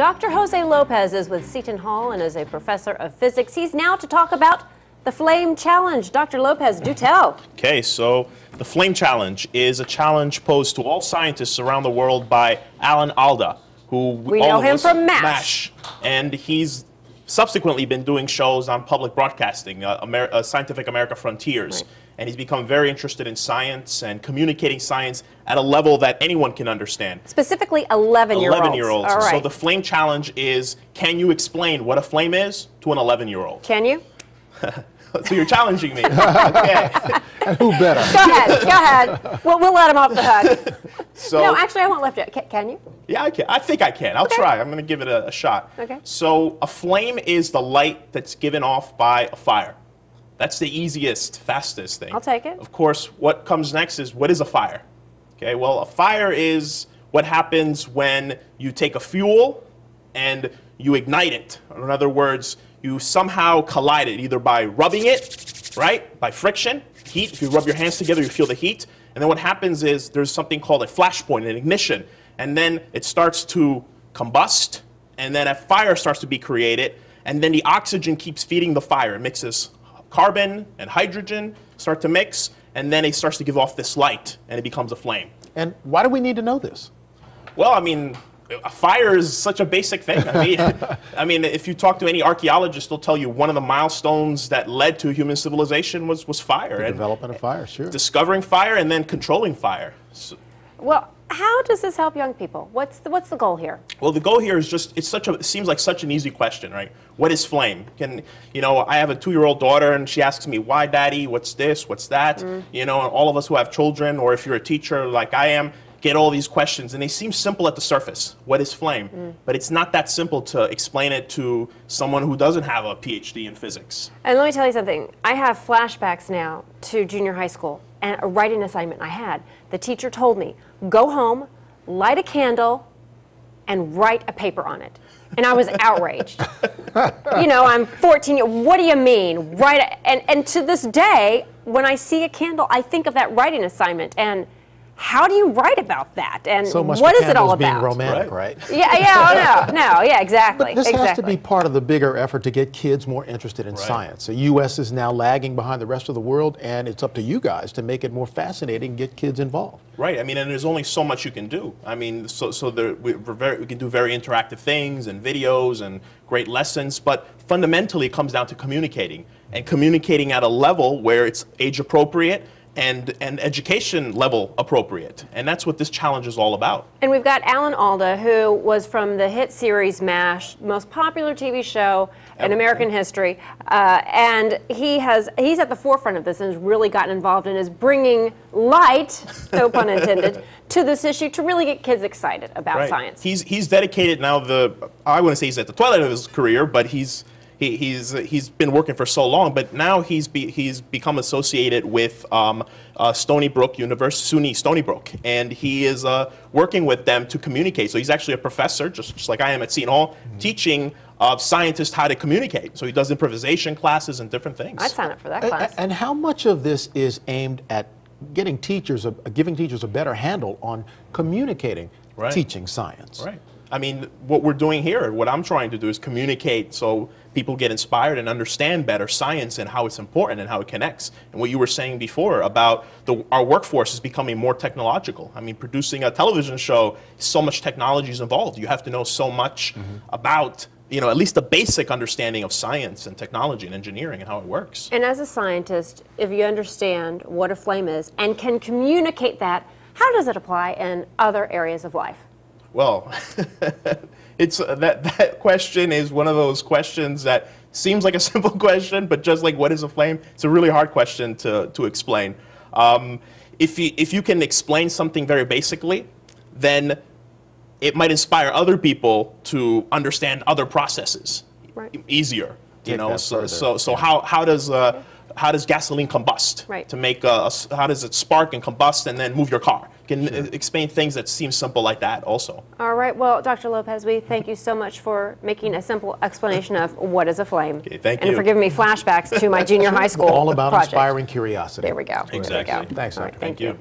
Dr. Jose Lopez is with Seton Hall and is a professor of physics. He's now to talk about the Flame Challenge. Dr. Lopez, do tell. Okay, so the Flame Challenge is a challenge posed to all scientists around the world by Alan Alda, who we know him from MASH. And he's subsequently been doing shows on public broadcasting, Scientific America Frontiers. Right. And he's become very interested in science and communicating science at a level that anyone can understand. Specifically 11-year-olds. 11-year-olds. All right. So the Flame Challenge is, can you explain what a flame is to an 11-year-old? Can you? So you're challenging me. Okay. And who better? Go ahead. We'll let him off the hook. So, no, actually, I won't lift it. Can you? Yeah, I can. I think I can. I'll try. I'm going to give it a shot. Okay. So a flame is the light that's given off by a fire. That's the easiest, fastest thing. I'll take it. Of course, what comes next is, what is a fire? Okay, well, a fire is what happens when you take a fuel and you ignite it. Or in other words, you somehow collide it, either by rubbing it, right, by friction, heat. If you rub your hands together, you feel the heat. And then what happens is there's something called a flashpoint, an ignition. And then it starts to combust, and then a fire starts to be created. And then the oxygen keeps feeding the fire. It mixes carbon and hydrogen, start to mix, and then it starts to give off this light, and it becomes a flame. And why do we need to know this? Well, I mean, a fire is such a basic thing. I mean, if you talk to any archaeologist, they'll tell you one of the milestones that led to human civilization was fire. The development of fire, sure. Discovering fire and then controlling fire. So, well, how does this help young people? What's the goal here? Well, the goal here is just, it seems like such an easy question, right? What is flame? I have a 2-year-old daughter, and she asks me, why, Daddy? What's this? What's that? And all of us who have children, or if you're a teacher like I am, get all these questions, and they seem simple at the surface. What is flame? But it's not that simple to explain it to someone who doesn't have a PhD in physics. And let me tell you something. I have flashbacks now to junior high school and a writing assignment I had. The teacher told me, go home, light a candle, and write a paper on it. And I was outraged. I'm 14. What do you mean? And to this day, when I see a candle, I think of that writing assignment. And how do you write about that? And so much what is it all being about? Romantic, right? Yeah, exactly. But this has to be part of the bigger effort to get kids more interested in science. The U.S. is now lagging behind the rest of the world, and it's up to you guys to make it more fascinating and get kids involved. Right. I mean, and there's only so much you can do. I mean, we can do very interactive things and videos and great lessons, but fundamentally it comes down to communicating, and communicating at a level where it's age appropriate and education level appropriate. And that's what this challenge is all about. And we've got Alan Alda, who was from the hit series MASH, most popular TV show in American history. And he's at the forefront of this and has really gotten involved and is bringing light, no pun intended, to this issue to really get kids excited about science. He's dedicated now, I wouldn't say he's at the twilight of his career, but he's been working for so long, but now he's become associated with Stony Brook University, SUNY Stony Brook, and he is working with them to communicate. So he's actually a professor, just like I am at Seton Hall, teaching scientists how to communicate. So he does improvisation classes and different things. I'd sign up for that class. And how much of this is aimed at giving teachers a better handle on communicating, teaching science? Right. I mean, what we're doing here, what I'm trying to do is communicate so people get inspired and understand better science and how it's important and how it connects. And what you were saying before about our workforce is becoming more technological. I mean, producing a television show, so much technology is involved. You have to know so much about, at least a basic understanding of science and technology and engineering and how it works. And as a scientist, if you understand what a flame is and can communicate that, how does it apply in other areas of life? Well, that question is one of those questions that seems like a simple question, but just like what is a flame, it's a really hard question to explain. If you can explain something very basically, then it might inspire other people to understand other processes easier. So how does gasoline combust? To make how does it spark and combust and then move your car? Can explain things that seem simple like that also. All right. Well, Dr. Lopez, we thank you so much for making a simple explanation of what is a flame. Okay, thank you. And for giving me flashbacks to my junior high school All about project. Inspiring curiosity. There we go. Exactly. Thanks, All right, Doctor. thank you.